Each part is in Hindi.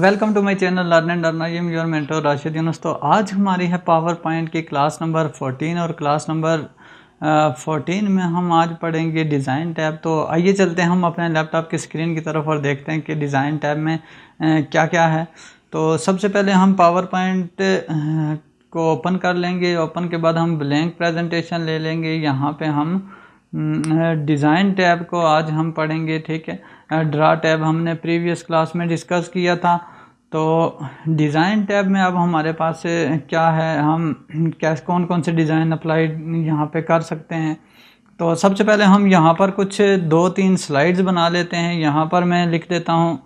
Welcome to my channel learn and earn. I am your mentor Rashid Yunus. तो आज हमारी है पावर पॉइंट की क्लास नंबर 14 और क्लास नंबर 14 में हम आज पढ़ेंगे डिज़ाइन टैब। तो आइए चलते हैं हम अपने लैपटॉप की स्क्रीन की तरफ और देखते हैं कि डिज़ाइन टैब में क्या क्या है। तो सबसे पहले हम पावर पॉइंट को ओपन कर लेंगे। ओपन के बाद हम ब्लैंक प्रेजेंटेशन ले लेंगे। यहाँ पे हम डिज़ाइन टैब को आज हम पढ़ेंगे, ठीक है। ड्रा टैब हमने प्रीवियस क्लास में डिस्कस किया था। तो डिज़ाइन टैब में अब हमारे पास क्या है, हम कौन कौन से डिज़ाइन अप्लाई यहाँ पे कर सकते हैं। तो सबसे पहले हम यहाँ पर कुछ 2-3 स्लाइड्स बना लेते हैं। यहाँ पर मैं लिख देता हूँ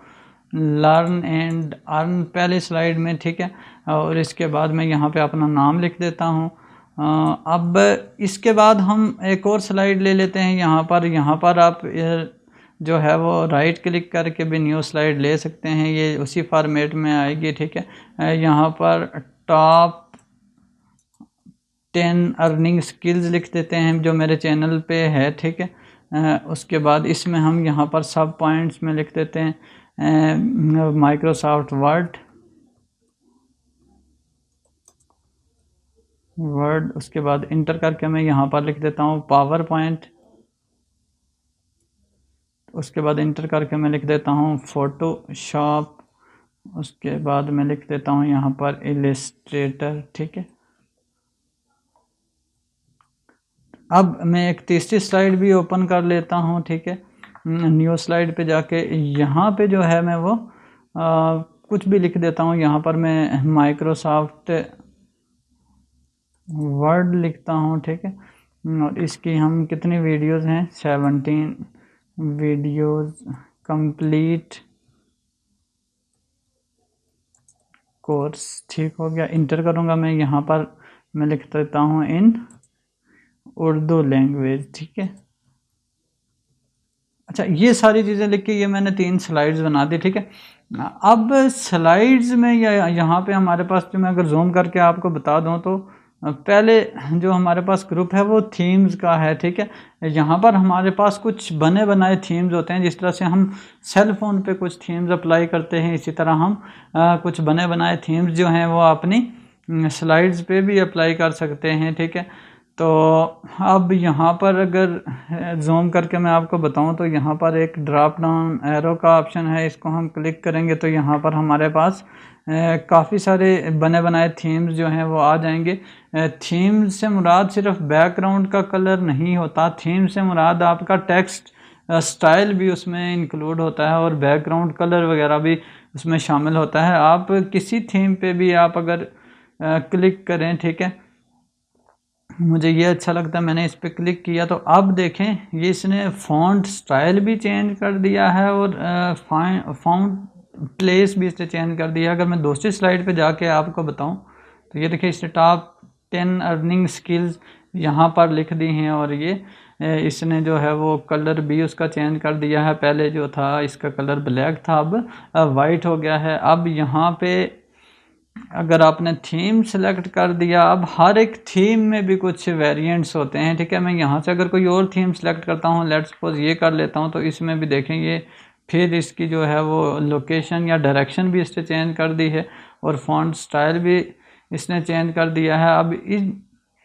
लर्न एंड अर्न पहली स्लाइड में, ठीक है। और इसके बाद मैं यहाँ पे अपना नाम लिख देता हूँ। अब इसके बाद हम एक और स्लाइड ले लेते हैं। यहाँ पर आप जो है वो राइट क्लिक करके भी न्यू स्लाइड ले सकते हैं, ये उसी फॉर्मेट में आएगी, ठीक है। यहाँ पर टॉप 10 अर्निंग स्किल्स लिख देते हैं जो मेरे चैनल पे है, ठीक है। उसके बाद इसमें हम यहाँ पर सब पॉइंट्स में लिख देते हैं माइक्रोसॉफ्ट वर्ड। उसके बाद इंटर करके मैं यहाँ पर लिख देता हूँ पावर पॉइंट। उसके बाद इंटर करके मैं लिख देता हूँ फोटोशॉप। उसके बाद मैं लिख देता हूँ यहाँ पर इलस्ट्रेटर, ठीक है। अब मैं एक तीसरी स्लाइड भी ओपन कर लेता हूँ, ठीक है। न्यू स्लाइड पे जाके यहाँ पे जो है मैं वो कुछ भी लिख देता हूँ। यहाँ पर मैं माइक्रोसॉफ्ट वर्ड लिखता हूँ, ठीक है। और इसकी हम कितनी वीडियोस हैं, 17 वीडियोस कंप्लीट कोर्स, ठीक हो गया। इंटर करूँगा मैं, यहाँ पर मैं लिख देता हूँ इन उर्दू लैंग्वेज, ठीक है। अच्छा, ये सारी चीज़ें लिख के ये मैंने 3 स्लाइड्स बना दी, ठीक है। अब स्लाइड्स में या यहाँ पे हमारे पास जो मैं अगर जूम करके आपको बता दूँ तो पहले जो हमारे पास ग्रुप है वो थीम्स का है, ठीक है। यहाँ पर हमारे पास कुछ बने बनाए थीम्स होते हैं। जिस तरह से हम सेल फ़ोन पे कुछ थीम्स अप्लाई करते हैं, इसी तरह हम कुछ बने बनाए थीम्स जो हैं वो अपनी स्लाइड्स पे भी अप्लाई कर सकते हैं, ठीक है। तो अब यहाँ पर अगर जूम करके मैं आपको बताऊँ तो यहाँ पर एक ड्रॉप डाउन एरो का ऑप्शन है। इसको हम क्लिक करेंगे तो यहाँ पर हमारे पास काफ़ी सारे बने बनाए थीम्स जो हैं वो आ जाएंगे। थीम्स से मुराद सिर्फ बैकग्राउंड का कलर नहीं होता, थीम से मुराद आपका टेक्स्ट स्टाइल भी उसमें इंक्लूड होता है और बैकग्राउंड कलर वगैरह भी उसमें शामिल होता है। आप किसी थीम पे भी आप अगर क्लिक करें, ठीक है, मुझे ये अच्छा लगता है, मैंने इस पर क्लिक किया तो अब देखें ये इसने फ़ॉन्ट स्टाइल भी चेंज कर दिया है और फ़ॉन्ट प्लेस भी इसने चेंज कर दिया है। अगर मैं दूसरी स्लाइड पे जाके आपको बताऊं तो ये देखिए इसने टॉप 10 अर्निंग स्किल्स यहाँ पर लिख दी हैं और ये इसने जो है वो कलर भी उसका चेंज कर दिया है। पहले जो था इसका कलर ब्लैक था, अब वाइट हो गया है। अब यहाँ पे अगर आपने थीम सेलेक्ट कर दिया, अब हर एक थीम में भी कुछ वेरिएंट्स होते हैं, ठीक है। मैं यहाँ से अगर कोई और थीम सेलेक्ट करता हूँ, लेट्स सपोज ये कर लेता हूँ, तो इसमें भी देखेंगे फिर इसकी जो है वो लोकेशन या डायरेक्शन भी इसने चेंज कर दी है और फॉन्ट स्टाइल भी इसने चेंज कर दिया है। अब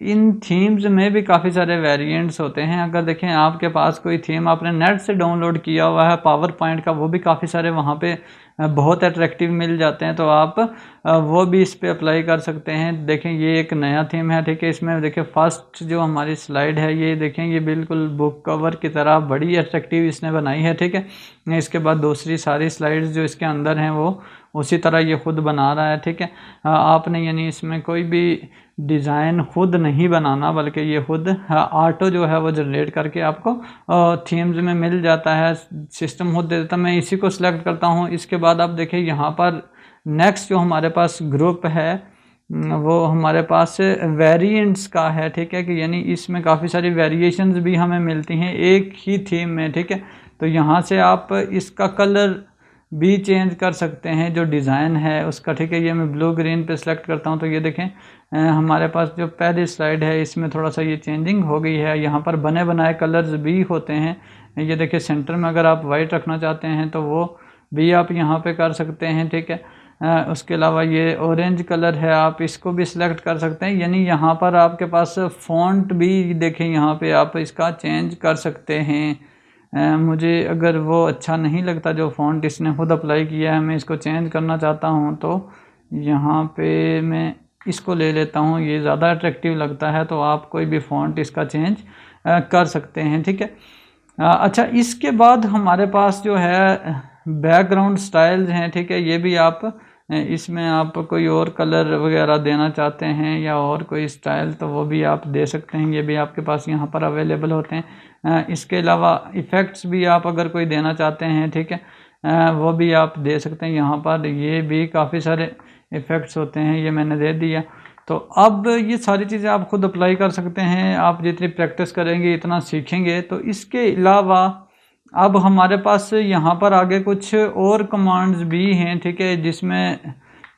इन थीम्स में भी काफ़ी सारे वेरिएंट्स होते हैं। अगर देखें आपके पास कोई थीम आपने नेट से डाउनलोड किया हुआ है पावर पॉइंट का, वो भी काफ़ी सारे वहाँ पे बहुत अट्रैक्टिव मिल जाते हैं, तो आप वो भी इस पे अप्लाई कर सकते हैं। देखें ये एक नया थीम है, ठीक है। इसमें देखिए फर्स्ट जो हमारी स्लाइड है ये देखें ये बिल्कुल बुक कवर की तरह बड़ी अट्रैक्टिव इसने बनाई है, ठीक है। इसके बाद दूसरी सारी स्लाइड्स जो इसके अंदर हैं वो उसी तरह ये खुद बना रहा है, ठीक है। आपने यानी इसमें कोई भी डिज़ाइन खुद नहीं बनाना, बल्कि ये खुद ऑटो जो है वो जनरेट करके आपको थीम्स में मिल जाता है, सिस्टम खुद दे देता है। मैं इसी को सिलेक्ट करता हूँ। इसके बाद आप देखिए यहाँ पर नेक्स्ट जो हमारे पास ग्रुप है वो हमारे पास वेरिएंट्स का है, ठीक है, कि यानी इसमें काफ़ी सारी वेरिएशंस भी हमें मिलती हैं एक ही थीम में, ठीक है। तो यहाँ से आप इसका कलर भी चेंज कर सकते हैं जो डिज़ाइन है उसका, ठीक है। ये मैं ब्लू ग्रीन पे सिलेक्ट करता हूँ तो ये देखें हमारे पास जो पहली स्लाइड है इसमें थोड़ा सा ये चेंजिंग हो गई है। यहाँ पर बने बनाए कलर्स भी होते हैं। ये देखिए सेंटर में अगर आप वाइट रखना चाहते हैं तो वो भी आप यहाँ पे कर सकते हैं, ठीक है। उसके अलावा ये ऑरेंज कलर है, आप इसको भी सिलेक्ट कर सकते हैं। यानी यहाँ पर आपके पास फ़ॉन्ट भी देखें, यहाँ पे आप इसका चेंज कर सकते हैं। मुझे अगर वो अच्छा नहीं लगता जो फ़ॉन्ट इसने खुद अप्लाई किया है, मैं इसको चेंज करना चाहता हूँ, तो यहाँ पे मैं इसको ले लेता हूँ, ये ज़्यादा अट्रैक्टिव लगता है। तो आप कोई भी फ़ॉन्ट इसका चेंज कर सकते हैं, ठीक है। अच्छा, इसके बाद हमारे पास जो है बैकग्राउंड स्टाइल्स हैं, ठीक है। ये भी आप इसमें आप कोई और कलर वगैरह देना चाहते हैं या और कोई स्टाइल, तो वो भी आप दे सकते हैं। ये भी आपके पास यहाँ पर अवेलेबल होते हैं। इसके अलावा इफ़ेक्ट्स भी आप अगर कोई देना चाहते हैं, ठीक है, वो भी आप दे सकते हैं। यहाँ पर ये भी काफ़ी सारे इफ़ेक्ट्स होते हैं, ये मैंने दे दिया। तो अब ये सारी चीज़ें आप खुद अप्लाई कर सकते हैं। आप जितनी प्रैक्टिस करेंगे इतना सीखेंगे। तो इसके अलावा अब हमारे पास यहाँ पर आगे कुछ और कमांड्स भी हैं, ठीक है, जिसमें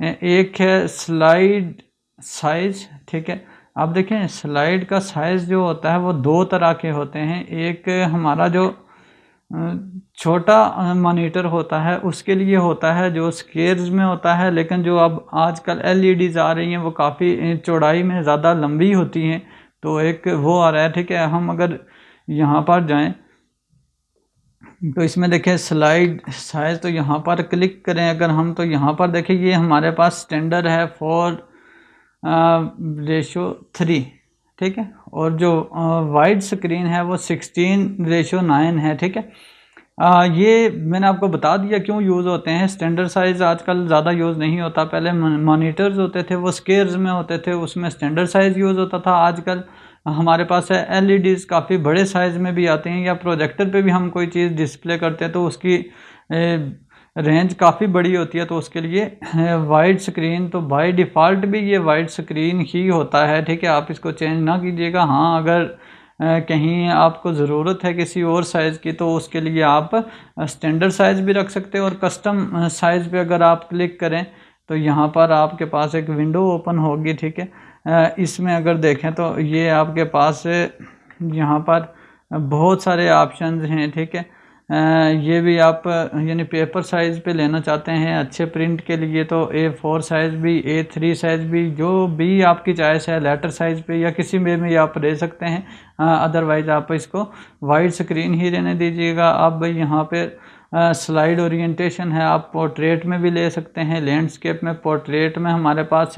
एक है स्लाइड साइज़, ठीक है। आप देखें स्लाइड का साइज़ जो होता है वो दो तरह के होते हैं। एक हमारा जो छोटा मॉनिटर होता है उसके लिए होता है, जो स्क्वेयर्स में होता है। लेकिन जो अब आजकल एलईडीज़ आ रही हैं वो काफ़ी चौड़ाई में ज़्यादा लंबी होती हैं, तो एक वो आ रहा है, ठीक है। हम अगर यहाँ पर जाएं तो इसमें देखें स्लाइड साइज़, तो यहाँ पर क्लिक करें अगर हम, तो यहाँ पर देखें ये हमारे पास स्टैंडर्ड है 4:3, ठीक है। और जो वाइड स्क्रीन है वो 16:9 है, ठीक है। ये मैंने आपको बता दिया क्यों यूज़ होते हैं। स्टैंडर्ड साइज़ आजकल ज़्यादा यूज़ नहीं होता। पहले मॉनिटर्स होते थे वो स्क्वेयर्स में होते थे, उसमें स्टैंडर्ड साइज़ यूज़ होता था। आजकल हमारे पास है एलईडीज़ काफ़ी बड़े साइज़ में भी आते हैं, या प्रोजेक्टर पे भी हम कोई चीज़ डिस्प्ले करते हैं तो उसकी रेंज काफ़ी बड़ी होती है, तो उसके लिए वाइड स्क्रीन, तो बाय डिफ़ॉल्ट भी ये वाइड स्क्रीन ही होता है, ठीक है। आप इसको चेंज ना कीजिएगा। हाँ, अगर कहीं आपको ज़रूरत है किसी और साइज़ की, तो उसके लिए आप स्टैंडर्ड साइज़ भी रख सकते हैं। और कस्टम साइज़ पे अगर आप क्लिक करें तो यहाँ पर आपके पास एक विंडो ओपन होगी, ठीक है। इसमें अगर देखें तो ये आपके पास यहाँ पर बहुत सारे ऑप्शंस हैं, ठीक है। ये भी आप यानी पेपर साइज़ पे लेना चाहते हैं अच्छे प्रिंट के लिए, तो A4 साइज़ भी, A3 साइज़ भी, जो भी आपकी चॉइस है, लेटर साइज़ पे या किसी में भी आप ले सकते हैं। अदरवाइज़ आप इसको वाइड स्क्रीन ही रहने दीजिएगा। अब यहाँ पे स्लाइड ओरिएंटेशन है, आप पोर्ट्रेट में भी ले सकते हैं, लैंडस्केप में। पोर्ट्रेट में हमारे पास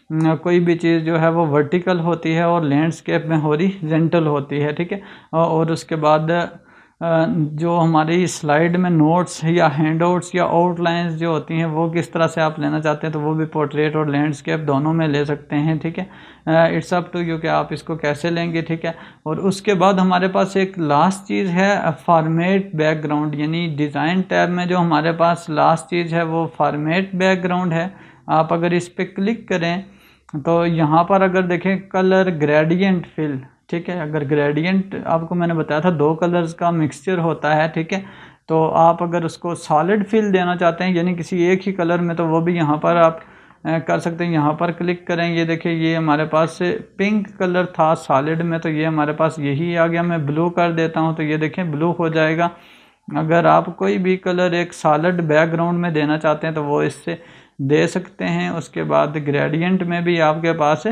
कोई भी चीज़ जो है वो वर्टिकल होती है और लैंडस्केप में हॉरिजॉन्टल होती है, ठीक है। और उसके बाद जो हमारी स्लाइड में नोट्स या हैंडआउट्स या आउटलाइंस जो होती हैं वो किस तरह से आप लेना चाहते हैं, तो वो भी पोर्ट्रेट और लैंडस्केप दोनों में ले सकते हैं, ठीक है। इट्स अप टू यू कि आप इसको कैसे लेंगे, ठीक है। और उसके बाद हमारे पास एक लास्ट चीज़ है फॉर्मेट बैकग्राउंड, यानी डिज़ाइन टैब में जो हमारे पास लास्ट चीज़ है वो फॉर्मेट बैकग्राउंड है। आप अगर इस पर क्लिक करें तो यहाँ पर अगर देखें कलर ग्रेडियंट फिल, ठीक है। अगर ग्रेडियंट आपको मैंने बताया था 2 कलर्स का मिक्सचर होता है, ठीक है। तो आप अगर उसको सॉलिड फिल देना चाहते हैं यानी किसी एक ही कलर में, तो वो भी यहाँ पर आप कर सकते हैं। यहाँ पर क्लिक करें, ये देखिए ये हमारे पास पिंक कलर था सॉलिड में, तो ये हमारे पास यही आ गया। मैं ब्लू कर देता हूँ तो ये देखें ब्लू हो जाएगा। अगर आप कोई भी कलर एक सॉलिड बैकग्राउंड में देना चाहते हैं तो वो इससे दे सकते हैं। उसके बाद ग्रेडियंट में भी आपके पास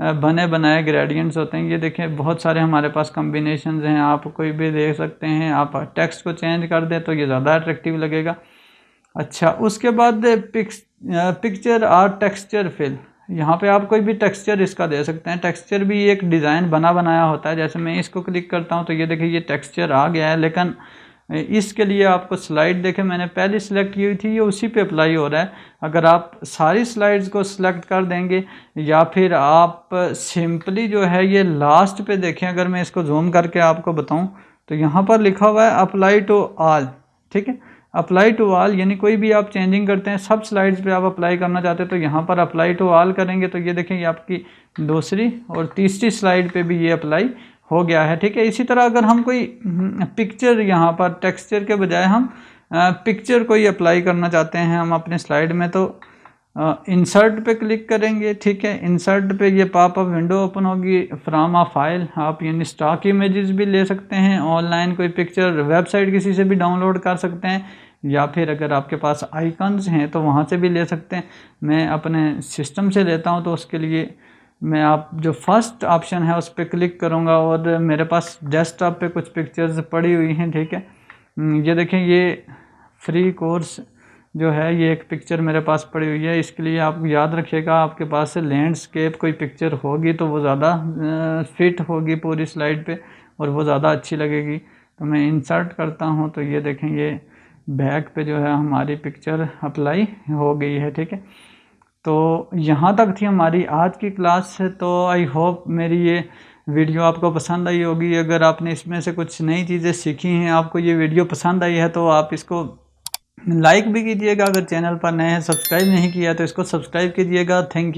बने बनाए ग्रेडियंट्स होते हैं। ये देखें बहुत सारे हमारे पास कॉम्बिनेशंस हैं, आप कोई भी देख सकते हैं। आप टेक्स्ट को चेंज कर दें तो ये ज़्यादा अट्रैक्टिव लगेगा। अच्छा, उसके बाद पिक्चर और टेक्सचर फिल, यहाँ पे आप कोई भी टेक्सचर इसका दे सकते हैं। टेक्सचर भी एक डिज़ाइन बना बनाया होता है। जैसे मैं इसको क्लिक करता हूँ तो ये देखिए ये टेक्सचर आ गया है, लेकिन इसके लिए आपको स्लाइड देखें मैंने पहले सिलेक्ट की हुई थी, ये उसी पे अप्लाई हो रहा है। अगर आप सारी स्लाइड्स को सिलेक्ट कर देंगे या फिर आप सिंपली जो है ये लास्ट पे देखें, अगर मैं इसको जूम करके आपको बताऊं तो यहाँ पर लिखा हुआ है अप्लाई टू ऑल, ठीक है। अप्लाई टू ऑल यानी कोई भी आप चेंजिंग करते हैं, सब स्लाइड्स पे आप अप्लाई करना चाहते हैं तो यहाँ पर अप्लाई टू ऑल करेंगे तो ये देखें ये आपकी दूसरी और तीसरी स्लाइड पे भी ये अप्लाई हो गया है, ठीक है। इसी तरह अगर हम कोई पिक्चर यहाँ पर टेक्सचर के बजाय हम पिक्चर कोई अप्लाई करना चाहते हैं हम अपने स्लाइड में, तो इंसर्ट पे क्लिक करेंगे, ठीक है। इंसर्ट पे ये पॉपअप विंडो ओपन होगी फ्रॉम अ फाइल। आप यानी स्टॉक इमेजेस भी ले सकते हैं, ऑनलाइन कोई पिक्चर वेबसाइट किसी से भी डाउनलोड कर सकते हैं, या फिर अगर आपके पास आइकन्स हैं तो वहाँ से भी ले सकते हैं। मैं अपने सिस्टम से लेता हूँ, तो उसके लिए मैं आप जो फर्स्ट ऑप्शन है उस पर क्लिक करूँगा और मेरे पास डेस्कटॉप पे कुछ पिक्चर्स पड़ी हुई हैं, ठीक है। ये देखें, ये फ्री कोर्स जो है ये एक पिक्चर मेरे पास पड़ी हुई है। इसके लिए आप याद रखिएगा, आपके पास से लैंडस्केप कोई पिक्चर होगी तो वो ज़्यादा फिट होगी पूरी स्लाइड पे और वो ज़्यादा अच्छी लगेगी। तो मैं इंसर्ट करता हूँ, तो ये देखें, ये बैक पे जो है हमारी पिक्चर अप्लाई हो गई है, ठीक है। तो यहाँ तक थी हमारी आज की क्लास से। तो आई होप मेरी ये वीडियो आपको पसंद आई होगी। अगर आपने इसमें से कुछ नई चीज़ें सीखी हैं, आपको ये वीडियो पसंद आई है, तो आप इसको लाइक भी कीजिएगा। अगर चैनल पर नए हैं, सब्सक्राइब नहीं किया तो इसको सब्सक्राइब कीजिएगा। Thank you.